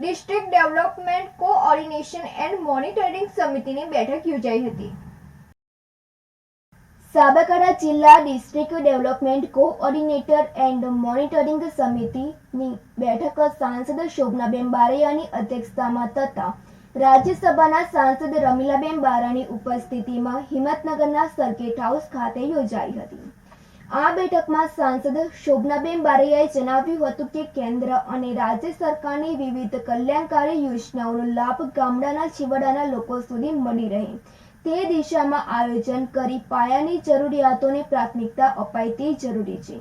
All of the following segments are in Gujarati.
District development coordination and monitoring સમિતિની બેઠક યોજાઈ હતી. સાબરકાંઠા જિલ્લા district development coordinator and monitoring સમિતિની બેઠક સાંસદ શોભનાબેન બારૈયાની અધ્યક્ષતામાં તથા રાજ્યસભાના સાંસદ રમીલાબેન બારાની ઉપસ્થિતિમાં હિંમતનગરના સર્કિટ હાઉસ ખાતે યોજાઈ હતી. આ બેઠકમાં સાંસદ શોભનાબેન બારૈયાએ જણાવ્યું હતું કે કેન્દ્ર અને રાજ્ય સરકારની વિવિધ કલ્યાણકારી યોજનાઓનો લાભ ગામડાના છેવાડાના લોકો સુધી મળી રહે તે દિશામાં આયોજન કરી પાયાની જરૂરિયાતોને પ્રાથમિકતા અપાય તે જરૂરી છે.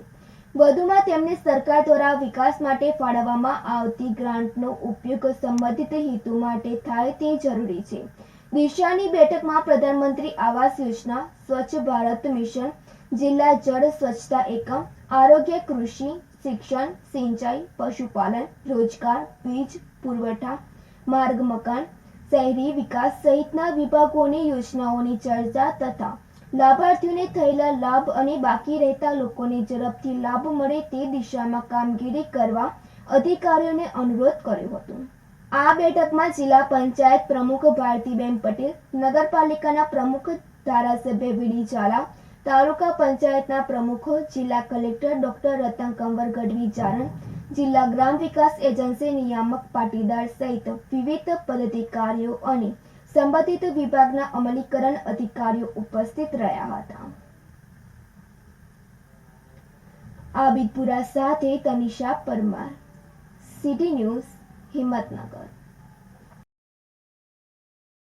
વધુમાં તેમણે સરકાર દ્વારા વિકાસ માટે ફાળવવામાં આવતી ગ્રાન્ટનો ઉપયોગ સંબંધિત હેતુ માટે થાય તે જરૂરી છે. દિશાની બેઠકમાં પ્રધાનમંત્રી આવાસ યોજના, સ્વચ્છ ભારત મિશન, જિલ્લા જળ સ્વચ્છતા એકમ, આરોગ્ય, કૃષિ, શિક્ષણ, સિંચાઈ, પશુપાલન, રોજગાર, વીજ પુરવઠા, માર્ગ મકાન, શહેરી વિકાસ સહિતના વિભાગોની યોજનાઓની ચર્ચા તથા લાભાર્થીઓને થયેલા લાભ અને બાકી રહેતા લોકોને ઝડપથી લાભ મળે તે દિશામાં કામગીરી કરવા અધિકારીઓને અનુરોધ કર્યો હતો. આ બેઠકમાં જિલ્લા પંચાયત પ્રમુખ ભારતીબેન પટેલ, નગરપાલિકાના પ્રમુખ ધારાસભ્ય વીડી ઝાલા, તાલુકા પંચાયતના પ્રમુખો, જિલ્લા કલેક્ટર ડોક્ટર રતન કંવર ગઢવી જારણ, જિલ્લા ગ્રામ વિકાસ એજન્સી નિયામક પાટીદાર સહિત વિવિધ પદાધિકારીઓ અને સંબંધિત વિભાગના અમલીકરણ અધિકારીઓ ઉપસ્થિત રહ્યા હતા. આબિદપુરા સાથે તનિષા પરમાર, સિટી ન્યૂઝ, હિંમતનગર.